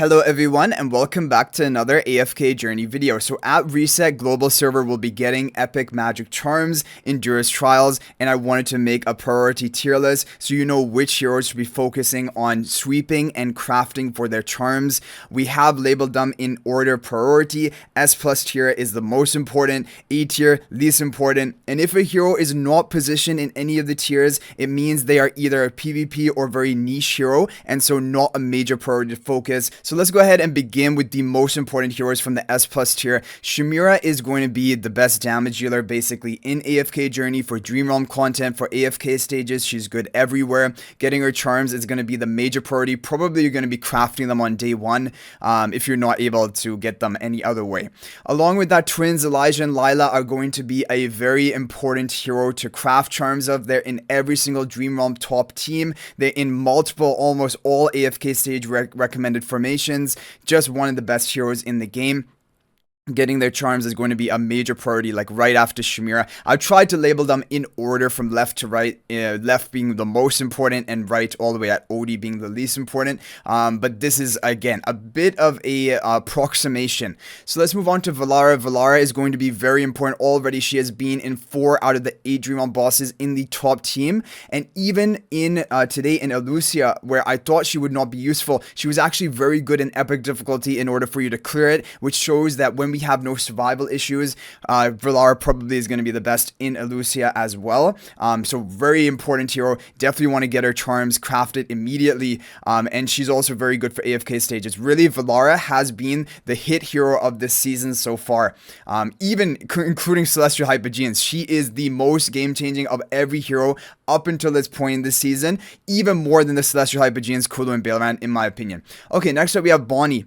Hello everyone and welcome back to another AFK journey video. So at reset, global server will be getting epic magic charms, endurance trials, and I wanted to make a priority tier list so you know which heroes to be focusing on sweeping and crafting for their charms. We have labeled them in order priority. S plus tier is the most important, A tier least important, and if a hero is not positioned in any of the tiers, it means they are either a PvP or very niche hero, and so not a major priority to focus. So let's go ahead and begin with the most important heroes from the S plus tier. Shimira is going to be the best damage dealer basically in AFK journey for Dream Realm content, for AFK stages. She's good everywhere. Getting her charms is going to be the major priority. Probably you're going to be crafting them on day one if you're not able to get them any other way. Along with that, twins Elijah and Lila are going to be a very important hero to craft charms of. They're in every single Dream Realm top team. They're in multiple, almost all AFK stage recommended formations. Just one of the best heroes in the game. Getting their charms is going to be a major priority, like right after Shimira. I've tried to label them in order from left to right, left being the most important and right all the way at OD being the least important. But this is, again, a bit of a approximation. So let's move on to Valara. Valara is going to be very important already. She has been in 4 out of the 8 Dream Realm bosses in the top team. And even in today in Elusia, where I thought she would not be useful, she was actually very good in epic difficulty in order for you to clear it, which shows that when we have no survival issues, Valara probably is going to be the best in Elusia as well. So very important hero. Definitely want to get her charms crafted immediately. And she's also very good for AFK stages. Really, Valara has been the hit hero of this season so far. Even including Celestial Hypogeans. She is the most game-changing of every hero up until this point in the season. Even more than the Celestial Hypogeans, Kulu, and Baelran, in my opinion. Okay, next up we have Bonnie.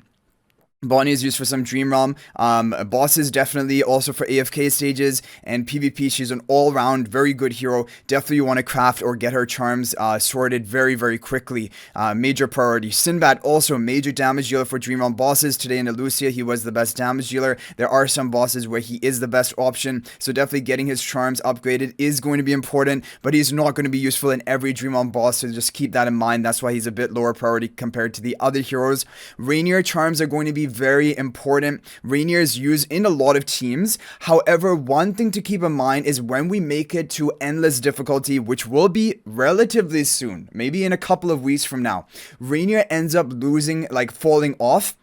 Bonnie is used for some Dream Realm bosses, definitely also for AFK stages and PvP. She's an all-round very good hero. Definitely you want to craft or get her charms sorted very quickly. Major priority. Sinbad, also a major damage dealer for Dream Realm bosses. Today in Elusia, he was the best damage dealer. There are some bosses where he is the best option, so definitely getting his charms upgraded is going to be important, but he's not going to be useful in every Dream Realm boss, so just keep that in mind. That's why he's a bit lower priority compared to the other heroes. Rainier charms are going to be very important. Rainier is used in a lot of teams. However, one thing to keep in mind is when we make it to endless difficulty, which will be relatively soon, maybe in a couple of weeks from now, Rainier ends up losing, like falling off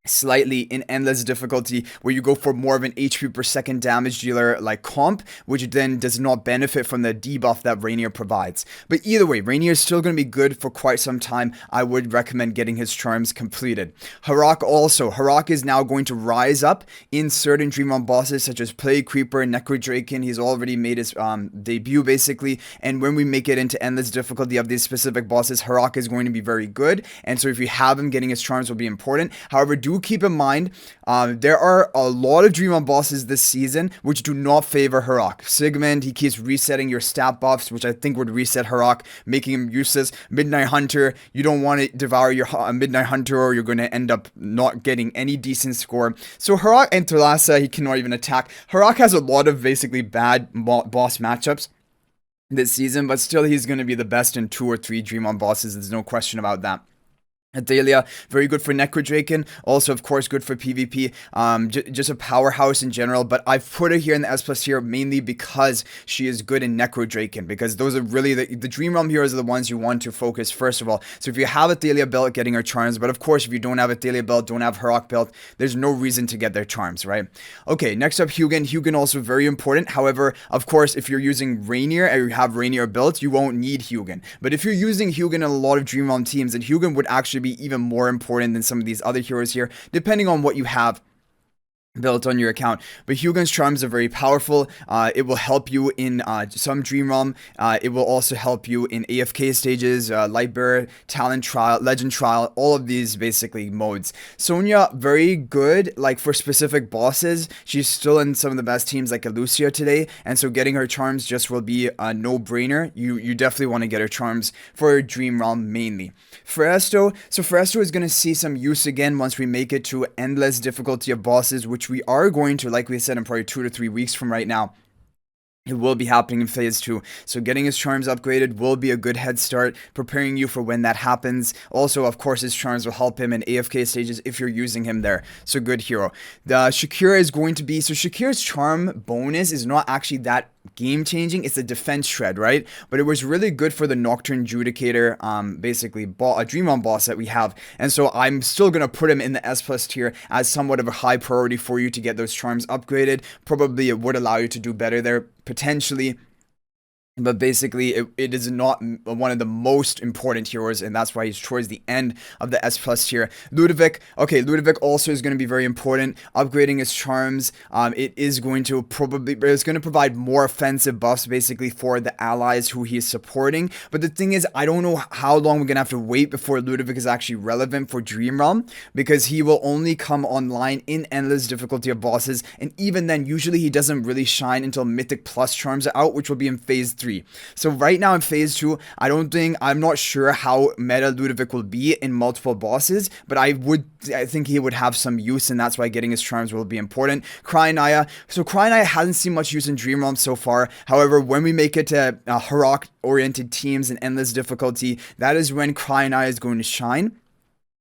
slightly in endless difficulty, where you go for more of an HP per second damage dealer like comp, which then does not benefit from the debuff that Rainier provides. But either way, Rainier is still going to be good for quite some time. I would recommend getting his charms completed. Harak also. Harak is now going to rise up in certain Dream Realm bosses such as Plague Creeper, Necrodraken. He's already made his debut basically, and when we make it into endless difficulty of these specific bosses, Harak is going to be very good, and so if you have him, getting his charms will be important. However, do keep in mind, there are a lot of Dream Realm bosses this season which do not favor Harak. Sigmund, he keeps resetting your stat buffs, which I think would reset Harak, making him useless. Midnight Hunter, you don't want to devour your Midnight Hunter or you're going to end up not getting any decent score. So Harak and Thalassa, he cannot even attack. Harak has a lot of basically bad boss matchups this season, but still he's going to be the best in 2 or 3 Dream Realm bosses. There's no question about that. Athalia, very good for Necrodraken, also of course good for PvP, just a powerhouse in general, but I've put her here in the S plus tier mainly because she is good in Necrodraken, because those are really the Dream Realm heroes are the ones you want to focus first of all. So if you have Athalia built, getting her charms, but of course if you don't have Athalia built, don't have Harak built, there's no reason to get their charms, right? Okay, next up Hugin. Hugin also very important. However, of course if you're using Rainier or you have Rainier built, you won't need Hugin. But if you're using Hugin in a lot of Dream Realm teams, then Hugin would actually be even more important than some of these other heroes here, depending on what you have built on your account. But Hugin's charms are very powerful. It will help you in some Dream Realm. It will also help you in AFK stages, Lightbearer, Talent Trial, Legend Trial, all of these basically modes. Sonya, very good like for specific bosses. She's still in some of the best teams like Elusia today, and so getting her charms just will be a no-brainer. You definitely want to get her charms for Dream Realm mainly. Feresto, so Feresto is going to see some use again once we make it to endless difficulty of bosses, which we are going to, like we said, in probably 2 to 3 weeks from right now. It will be happening in phase 2. So getting his charms upgraded will be a good head start, preparing you for when that happens. Also, of course, his charms will help him in AFK stages if you're using him there. So good hero. The Shakira is going to be, so Shakira's charm bonus is not actually that game changing. It's a defense shred, right? But it was really good for the Nocturne Judicator, basically a Dream Realm boss that we have. And so I'm still going to put him in the S plus tier as somewhat of a high priority for you to get those charms upgraded. Probably it would allow you to do better there potentially. But basically, it is not one of the most important heroes, and that's why he's towards the end of the S plus tier. Ludovic, okay, Ludovic also is going to be very important. Upgrading his charms, it is going to provide more offensive buffs, basically, for the allies who he is supporting. But the thing is, I don't know how long we're going to have to wait before Ludovic is actually relevant for Dream Realm, because he will only come online in endless difficulty of bosses, and even then, usually he doesn't really shine until Mythic Plus charms are out, which will be in Phase 3. So right now in phase 2, I'm not sure how meta Ludovic will be in multiple bosses, but I think he would have some use, and that's why getting his charms will be important. Cryonaya. So Cryonaya hasn't seen much use in Dream Realm so far. However, when we make it to Harok oriented teams and endless difficulty, that is when Cryonaya is going to shine.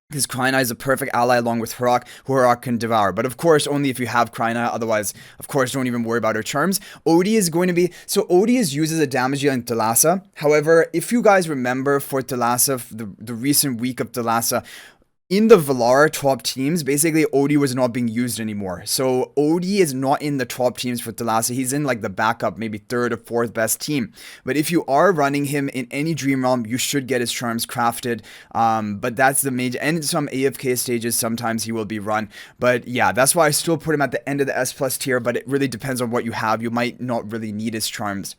Because Cryonaya is a perfect ally along with Harok, who Harok can devour. But of course, only if you have Cryonaya. Otherwise, of course, don't even worry about her charms. Odie is going to be... So Odie is used as a damage dealer in Thalassa. However, if you guys remember for Thalassa, the recent week of Thalassa, in the Valara top teams, basically Odie was not being used anymore. So Odie is not in the top teams for Thalassa. He's in like the backup, maybe 3rd or 4th best team. But if you are running him in any Dream Realm, you should get his charms crafted. But that's the major, and in some AFK stages, sometimes he will be run. But yeah, that's why I still put him at the end of the S plus tier, but it really depends on what you have. You might not really need his charms.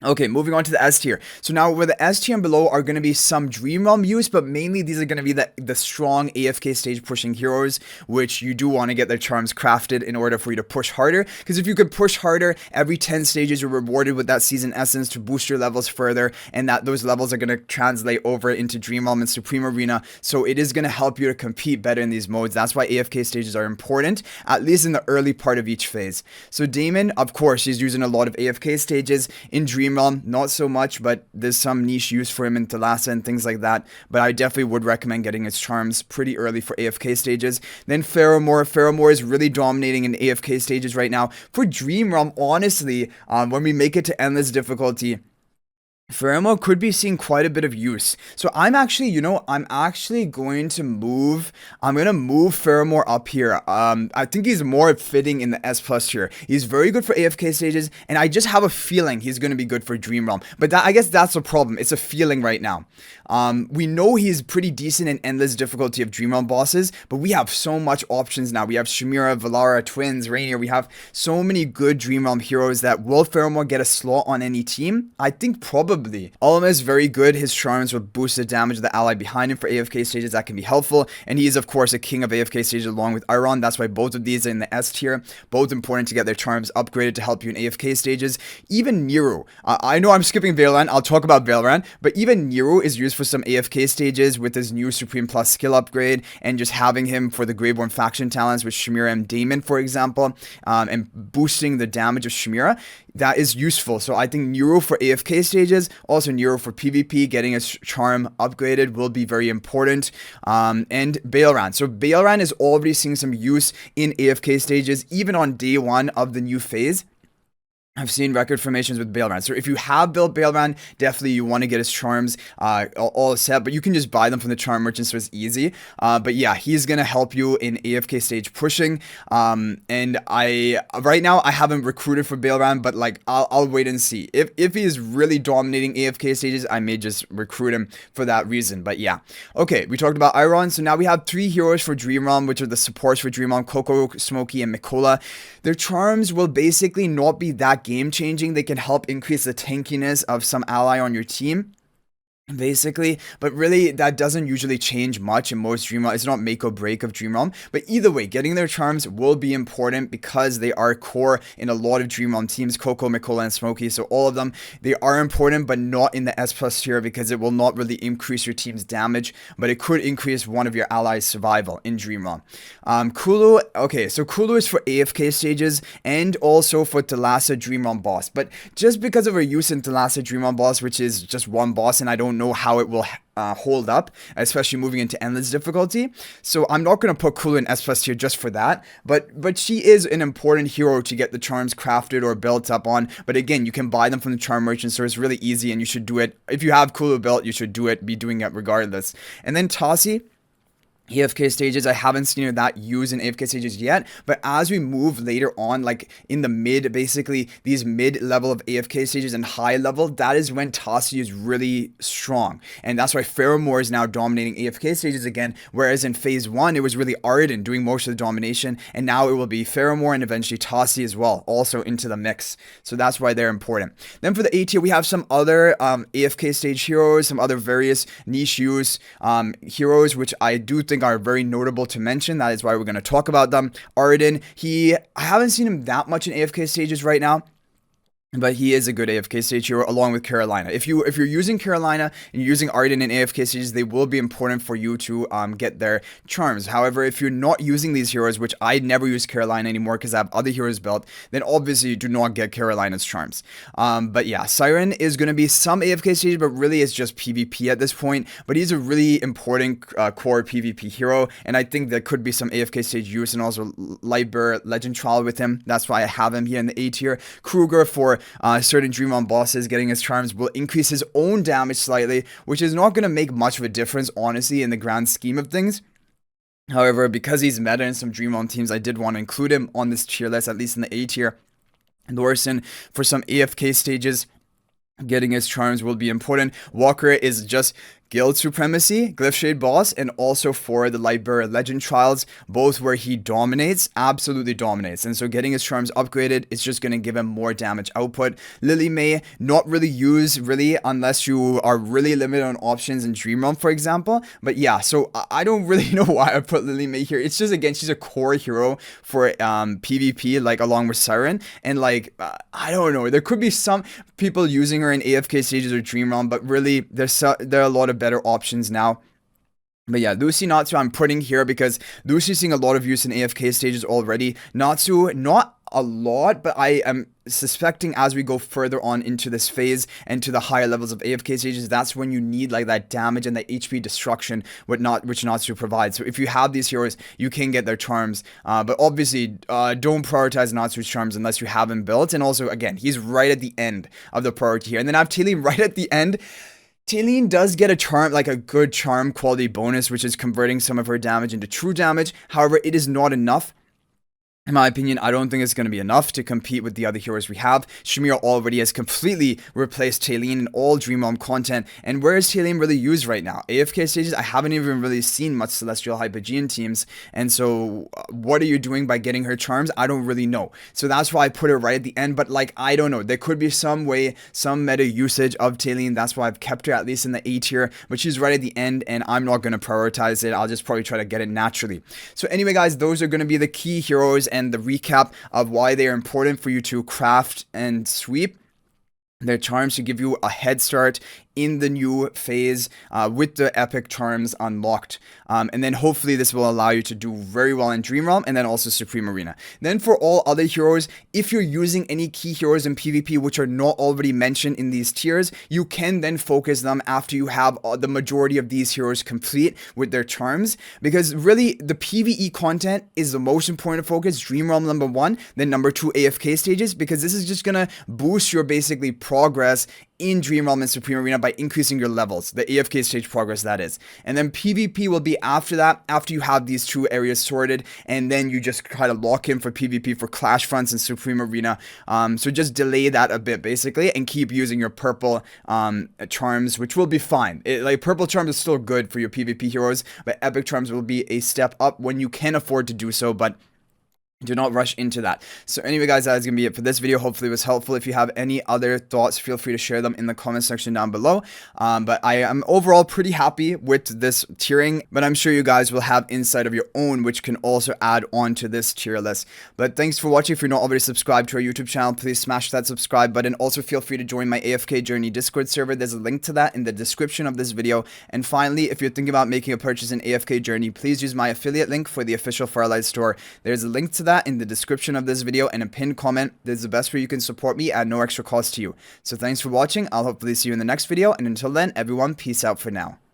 Okay, moving on to the S tier. So now where the S tier and below are going to be some Dream Realm use, but mainly these are going to be the strong AFK stage pushing heroes, which you do want to get their charms crafted in order for you to push harder. Because if you could push harder, every 10 stages you're rewarded with that season essence to boost your levels further, and that those levels are going to translate over into Dream Realm and Supreme Arena. So it is going to help you to compete better in these modes. That's why AFK stages are important, at least in the early part of each phase. So Damon, of course, he's using a lot of AFK stages in Dream Realm, not so much, but there's some niche use for him in Thalassa and things like that. But I definitely would recommend getting his charms pretty early for AFK stages. Then Pharamore is really dominating in AFK stages right now. For Dream Realm, honestly, when we make it to endless difficulty, Pharamore could be seeing quite a bit of use. So I'm actually going to move Pharamore up here. I think he's more fitting in the S plus tier. He's very good for AFK stages, and I just have a feeling he's going to be good for Dream Realm. But I guess that's the problem. It's a feeling right now. We know he's pretty decent in endless difficulty of Dream Realm bosses, but we have so much options now. We have Shamira, Valara, Twins, Rainier. We have so many good Dream Realm heroes that will Pharamore get a slot on any team? I think probably. Olima is very good. His charms will boost the damage of the ally behind him for AFK stages. That can be helpful. And he is, of course, a king of AFK stages along with Iron. That's why both of these are in the S tier. Both important to get their charms upgraded to help you in AFK stages. Even Nero. I know I'm skipping Veilan. I'll talk about Veilan. But even Nero is used for some AFK stages with his new Supreme Plus skill upgrade. And just having him for the Graveborn faction talents with Shamira and Damon, for example. And boosting the damage of Shamira. That is useful. So I think Nero for AFK stages, also Nero for PvP, getting his charm upgraded will be very important. And Baelran. So Baelran is already seeing some use in AFK stages, even on day 1 of the new phase. I've seen record formations with Baelran. So if you have built Baelran, definitely you want to get his charms all set. But you can just buy them from the charm merchant, so it's easy. But yeah, he's going to help you in AFK stage pushing. And right now, I haven't recruited for Baelran, but like I'll wait and see. If he is really dominating AFK stages, I may just recruit him for that reason. But yeah. Okay, we talked about Iron. So now we have 3 heroes for Dream Realm, which are the supports for Dream Realm: Coco, Smokey, and Mikola. Their charms will basically not be that game changing. They can help increase the tankiness of some ally on your team. basically. But really, that doesn't usually change much in most dream realm. It's not make or break of dream realm, but either way, getting their charms will be important because they are core in a lot of dream realm teams. Coco, Mikola, and Smokey, so all of them, they are important, but not in the S plus tier, because it will not really increase your team's damage, but it could increase one of your allies survival in dream realm. Kulu, okay, so Kulu is for AFK stages and also for Thalassa dream realm boss, but just because of her use in Thalassa dream realm boss, which is just one boss, and I don't know how it will hold up, especially moving into endless difficulty. So I'm not going to put Kulu in S plus tier just for that. But she is an important hero to get the charms crafted or built up on. But again, you can buy them from the charm merchant, so it's really easy, and you should do it. If you have Kulu built, you should do it, be doing it regardless. And then Tassi, AFK stages, I haven't seen that used in AFK stages yet, but as we move later on, like in the mid, basically these mid level of AFK stages and high level, that is when Tassi is really strong, and that's why Pheromore is now dominating AFK stages again, whereas in phase 1 it was really Arden doing most of the domination, and now it will be Pheromore and eventually Tassi as well, also into the mix, so that's why they're important. Then for the A tier, we have some other AFK stage heroes, some other various niche use heroes, which I do think are very notable to mention. That is why we're going to talk about them. Arden, I haven't seen him that much in AFK stages right now, but he is a good AFK stage hero along with Carolina. If you're using Carolina and you're using Arden in AFK stages, they will be important for you to get their charms. However, if you're not using these heroes, which I never use Carolina anymore because I have other heroes built, then obviously you do not get Carolina's charms. But yeah, Siren is going to be some AFK stages, but really it's just PvP at this point. But he's a really important core PvP hero, and I think there could be some AFK stage use and also Lightbearer Legend Trial with him. That's why I have him here in the A tier. Kruger for certain Dream Realm bosses, getting his charms will increase his own damage slightly, which is not going to make much of a difference, honestly, in the grand scheme of things. However, because he's meta in some Dream Realm teams, I did want to include him on this tier list, at least in the A tier. Lorison for some AFK stages, getting his charms will be important. Walker is just Guild Supremacy, Glyph Shade Boss, and also for the Lightbearer Legend Trials, both where he dominates, absolutely dominates. And so getting his charms upgraded is just going to give him more damage output. Lily May, not really used, really, unless you are really limited on options in Dream Realm, for example. But yeah, so I don't really know why I put Lily May here. It's just, again, she's a core hero for PvP, like, along with Siren. And, like, I don't know. There could be some people using her in AFK stages or Dream Realm, but really, there are a lot of better options now. But yeah, Lucy, Natsu I'm putting here because Lucy's seeing a lot of use in AFK stages already. Natsu, not a lot, but I am suspecting as we go further on into this phase and to the higher levels of AFK stages, that's when you need like that damage and that HP destruction, which Natsu provides. So if you have these heroes, you can get their charms, but obviously don't prioritize Natsu's charms unless you have him built. And also, again, he's right at the end of the priority here. And then I have Taylene right at the end. Taylene does get a charm, like a good charm quality bonus, which is converting some of her damage into true damage. However, it is not enough. In my opinion, I don't think it's going to be enough to compete with the other heroes we have. Shamir already has completely replaced Taylene in all Dream Realm content. And where is Taylene really used right now? AFK stages, I haven't even really seen much Celestial Hypogean teams. And so, what are you doing by getting her charms? I don't really know. So that's why I put her right at the end. But like, I don't know. There could be some way, some meta usage of Taylene. That's why I've kept her at least in the A tier. But she's right at the end, and I'm not going to prioritize it. I'll just probably try to get it naturally. So anyway, guys, those are going to be the key heroes and the recap of why they are important for you to craft and sweep. Their charms to give you a head start in the new phase with the epic charms unlocked. And then hopefully this will allow you to do very well in Dream Realm and then also Supreme Arena. Then for all other heroes, if you're using any key heroes in PvP which are not already mentioned in these tiers, you can then focus them after you have the majority of these heroes complete with their charms. Because really, the PvE content is the most important focus. Dream Realm number 1, then number 2 AFK stages, because this is just gonna boost your basically progress in Dream Realm and Supreme Arena by increasing your levels, the AFK stage progress that is. And then PvP will be after that, after you have these 2 areas sorted, and then you just try to lock in for PvP for Clash Fronts and Supreme Arena. So just delay that a bit basically, and keep using your purple charms, which will be fine. Like purple charms is still good for your PvP heroes, but epic charms will be a step up when you can afford to do so. But Do not rush into that. So anyway, guys, that is going to be it for this video. Hopefully it was helpful. If you have any other thoughts, feel free to share them in the comment section down below. But I am overall pretty happy with this tiering, but I'm sure you guys will have insight of your own, which can also add on to this tier list. But thanks for watching. If you're not already subscribed to our YouTube channel, please smash that subscribe button. Also, feel free to join my AFK Journey Discord server. There's a link to that in the description of this video. And finally, if you're thinking about making a purchase in AFK Journey, please use my affiliate link for the official Firelight store. There's a link to that in the description of this video and a pinned comment. This is the best way you can support me at no extra cost to you. So thanks for watching. I'll hopefully see you in the next video, and until then, everyone, peace out for now.